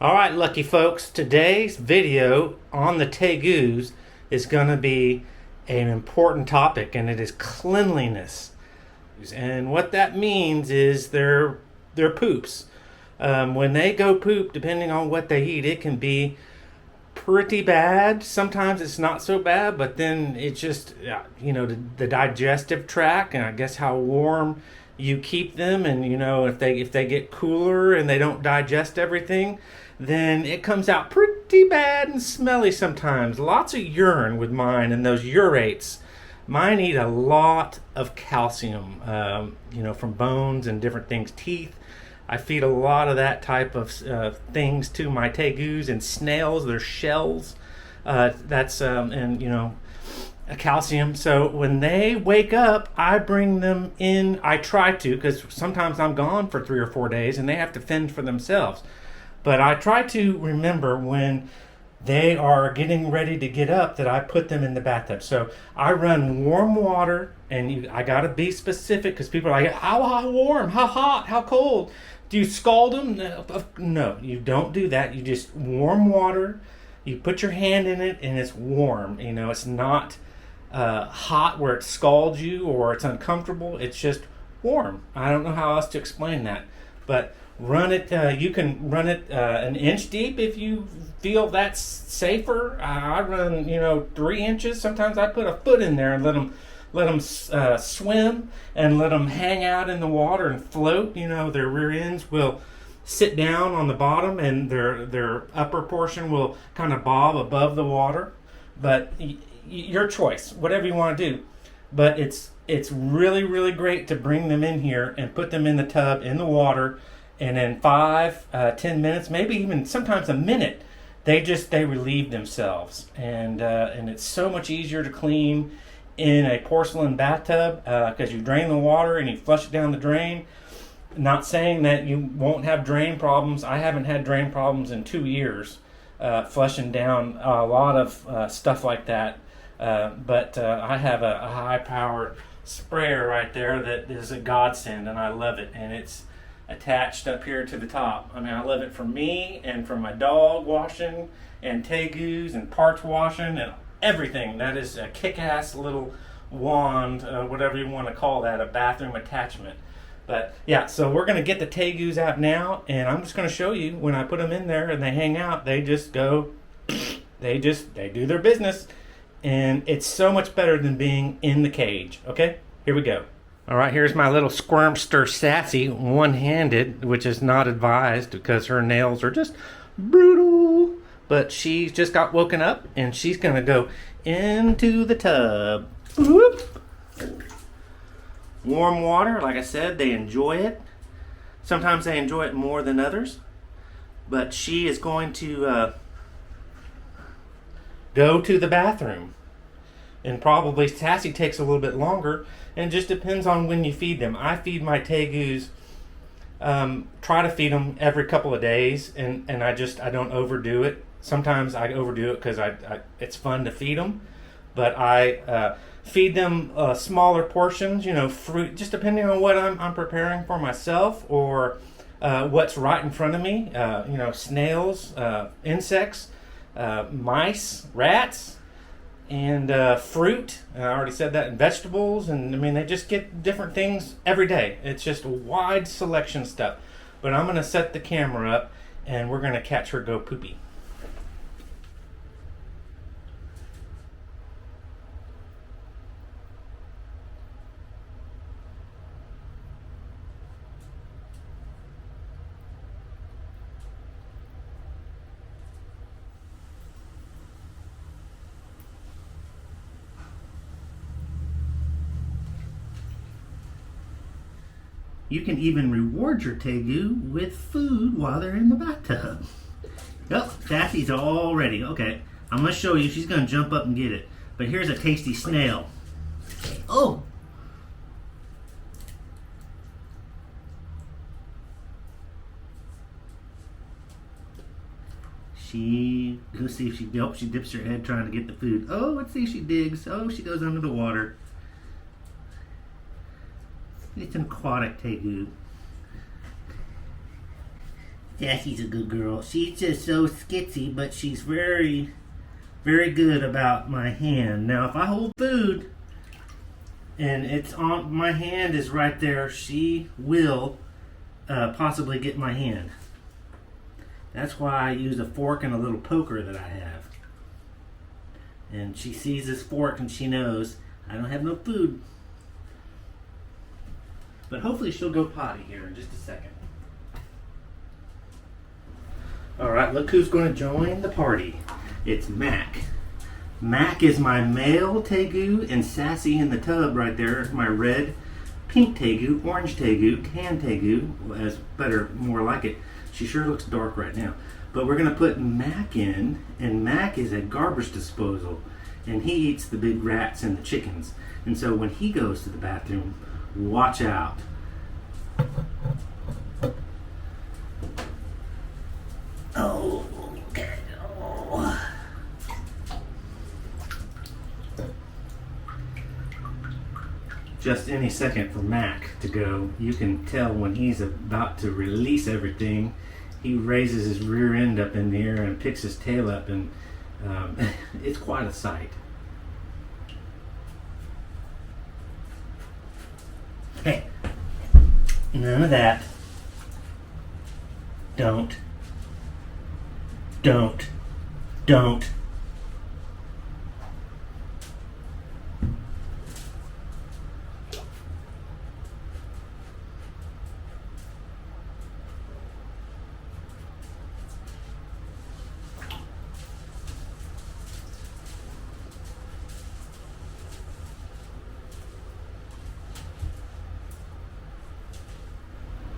All right, lucky folks, today's video on the Tegus is going to be an important topic, and it is cleanliness. And what that means is their poops. When they go poop, depending on what they eat, it can be pretty bad. Sometimes it's not so bad, but then it's just, the digestive tract, and I guess how warm you keep them, and if they get cooler and they don't digest everything, then it comes out pretty bad and smelly sometimes. Lots of urine with mine, and those urates. Mine eat a lot of calcium, from bones and different things, teeth. I feed a lot of that type of things to my tegus and snails, their shells. Calcium. So when they wake up, I bring them in. I try to, because sometimes I'm gone for 3 or 4 days and they have to fend for themselves. But I try to remember when they are getting ready to get up that I put them in the bathtub. So I run warm water, and I got to be specific because people are like, how warm, how hot, how cold? Do you scald them? No, you don't do that. You just warm water. You put your hand in it, and it's warm. It's not hot where it scalds you or it's uncomfortable. It's just warm. I don't know how else to explain that. But run it. You can run it an inch deep if you feel that's safer. I run 3 inches. Sometimes I put a foot in there and let them swim and let them hang out in the water and float. Their rear ends will sit down on the bottom, and their upper portion will kind of bob above the water. But your choice, whatever you want to do. But it's really, really great to bring them in here and put them in the tub in the water. And in 5-10 minutes, maybe even sometimes a minute, they relieve themselves, and it's so much easier to clean in a porcelain bathtub because you drain the water and you flush it down the drain. Not saying that you won't have drain problems. I haven't had drain problems in 2 years, flushing down a lot of stuff like that. But I have a high-powered sprayer right there that is a godsend, and I love it, and it's attached up here to the top. I love it for me and for my dog washing and tegus and parts washing and everything. That is a kick-ass little wand, whatever you want to call that, a bathroom attachment. But yeah, so we're going to get the tegus out now, and I'm just going to show you when I put them in there and they hang out, they just go, they do their business, and it's so much better than being in the cage. Okay, here we go. All right, here's my little Squirmster Sassy, one-handed, which is not advised because her nails are just brutal. But she just got woken up, and she's going to go into the tub. Whoop. Warm water, like I said, they enjoy it. Sometimes they enjoy it more than others. But she is going to go to the bathroom. And probably Sassy takes a little bit longer, and it just depends on when you feed them. I feed my tegus, try to feed them every couple of days, and I don't overdo it. Sometimes I overdo it because it's fun to feed them, but I feed them smaller portions, fruit, just depending on what I'm preparing for myself or what's right in front of me. Snails, insects, mice, rats, and fruit. I already said that, and vegetables, and they just get different things every day. It's just a wide selection of stuff. But I'm going to set the camera up, and we're going to catch her go poopy. You can even reward your tegu with food while they're in the bathtub. Oh, Sassy's all ready. Okay, I'm going to show you. She's going to jump up and get it. But here's a tasty snail. Oh! Let's see if she dips her head trying to get the food. Oh, let's see if she digs. Oh, she goes under the water. It's an aquatic tegu. Sassy's a good girl. She's just so skitsy, but she's very, very good about my hand. Now, if I hold food and it's on my hand is right there, she will possibly get my hand. That's why I use a fork and a little poker that I have. And she sees this fork and she knows I don't have no food. But hopefully she'll go potty here in just a second. Alright, look who's going to join the party. It's Mac. Mac is my male Tegu, and Sassy in the tub right there is my red, pink Tegu, orange Tegu, tan Tegu, as better, more like it. She sure looks dark right now. But we're going to put Mac in, and Mac is a garbage disposal, and he eats the big rats and the chickens. And so when he goes to the bathroom, watch out. Oh, okay. Oh. Just any second for Mac to go. You can tell when he's about to release everything, he raises his rear end up in the air and picks his tail up, and it's quite a sight. Hey, none of that. Don't.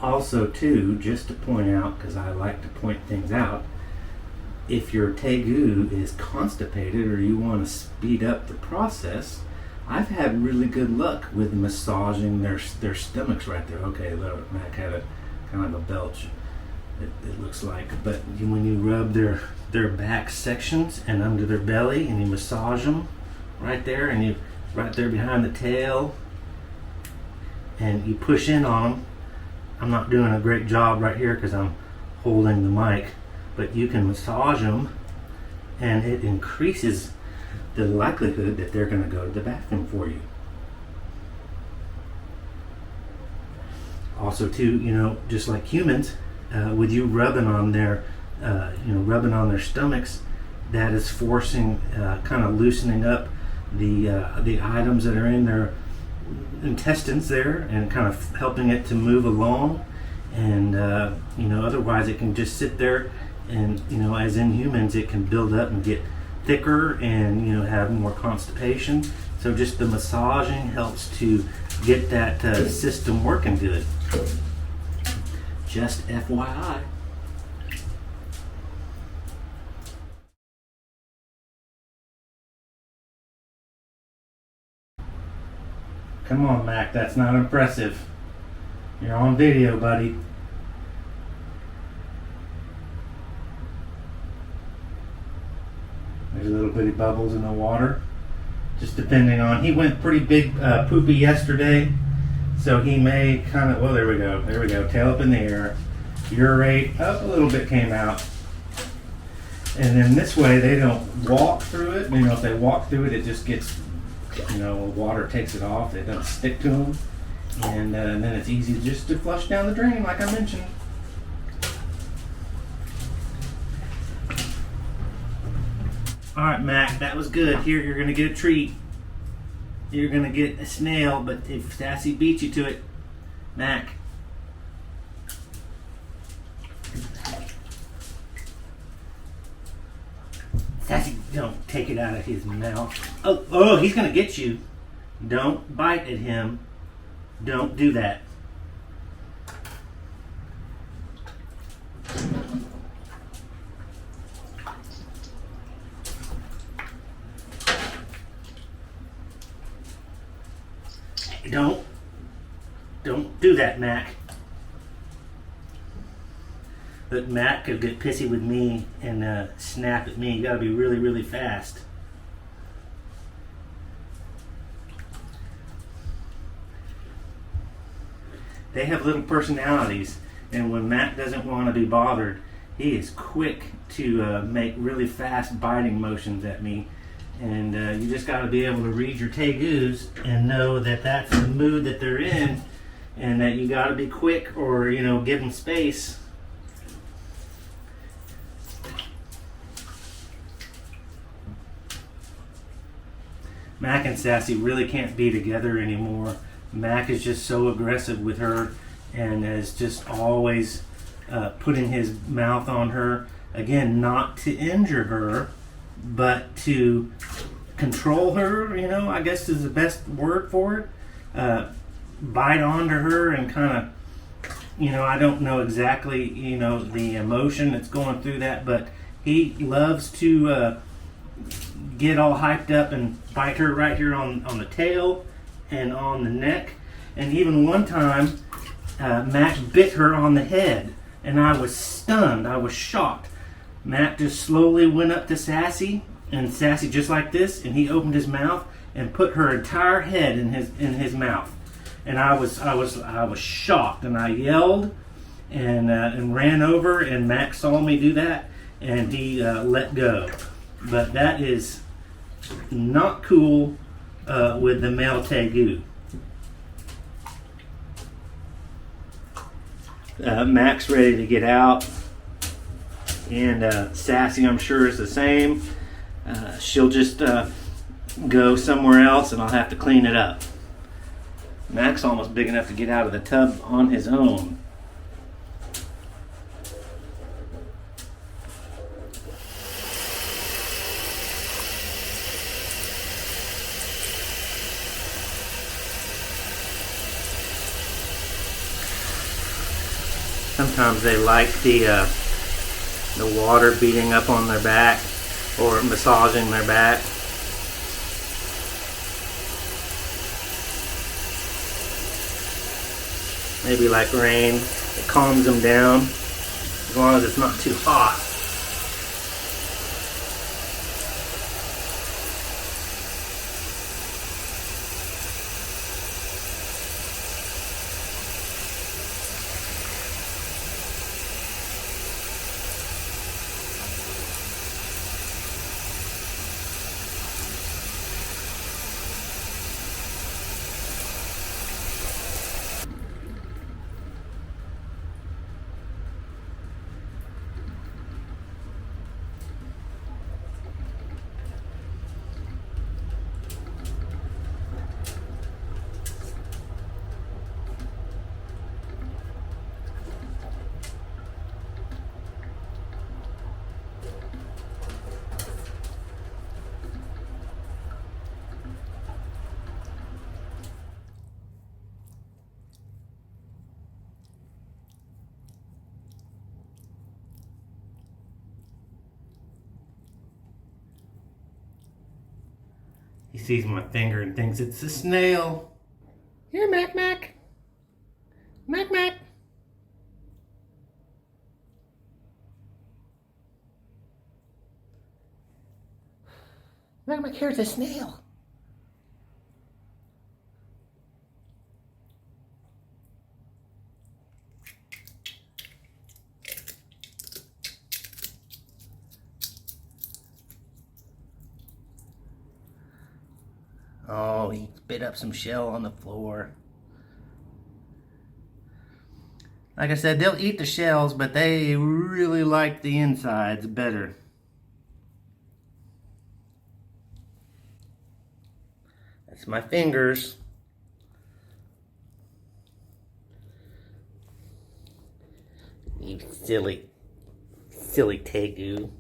Also, too, just to point out, because I like to point things out, if your Tegu is constipated or you want to speed up the process, I've had really good luck with massaging their stomachs right there. Okay, look, Mac had a kind of a belch, it looks like. But when you rub their back sections and under their belly, and you massage them right there, and you right there behind the tail, and you push in on them. I'm not doing a great job right here because I'm holding the mic, but you can massage them, and it increases the likelihood that they're going to go to the bathroom for you. Also, too, just like humans, with you rubbing on their, rubbing on their stomachs, that is forcing, kind of loosening up the items that are in their intestines there, and kind of helping it to move along. And otherwise it can just sit there, and as in humans, it can build up and get thicker and have more constipation. So just the massaging helps to get that system working good. Just FYI. Come on, Mac, that's not impressive. You're on video, buddy. There's little bitty bubbles in the water. Just depending on, he went pretty big poopy yesterday, so he may kind of, well, there we go, tail up in the air, urate up a little bit came out. And then this way they don't walk through it. If they walk through it, it just gets, water takes it off. It doesn't stick to them. And then it's easy just to flush down the drain, like I mentioned. All right, Mac, that was good. Here, you're going to get a treat. You're going to get a snail, but if Sassy beats you to it, Mac. Sassy, don't take it out of his mouth. Oh, he's going to get you. Don't bite at him. Don't do that. Don't do that, Mac. But Mac could get pissy with me and snap at me. You gotta be really, really fast. They have little personalities, And when Mac doesn't want to be bothered, he is quick to make really fast biting motions at me. And you just got to be able to read your Tegus and know that that's the mood that they're in, and that you got to be quick, or give them space. Mac and Sassy really can't be together anymore. Mac is just so aggressive with her and is just always putting his mouth on her. Again, not to injure her, but to control her, I guess is the best word for it. Bite onto her and kind of, I don't know exactly, the emotion that's going through that, but he loves to get all hyped up and bite her right here on the tail and on the neck. And even one time, Mac bit her on the head, and I was stunned. I was shocked. Mac just slowly went up to Sassy, and Sassy just like this, and he opened his mouth and put her entire head in his mouth. And I was shocked, and I yelled and ran over, and Mac saw me do that, and he let go. But that is not cool with the male Tegu. Mac's ready to get out, and Sassy, I'm sure, is the same. She'll just go somewhere else, and I'll have to clean it up. Mac's almost big enough to get out of the tub on his own. Sometimes they like the water beating up on their back or massaging their back. Maybe like rain, it calms them down as long as it's not too hot. He sees my finger and thinks it's a snail. Here, Mac. Mac. Mac. Mac, here's a snail. Oh, he spit up some shell on the floor. Like I said, they'll eat the shells, but they really like the insides better. That's my fingers. You silly Tegu.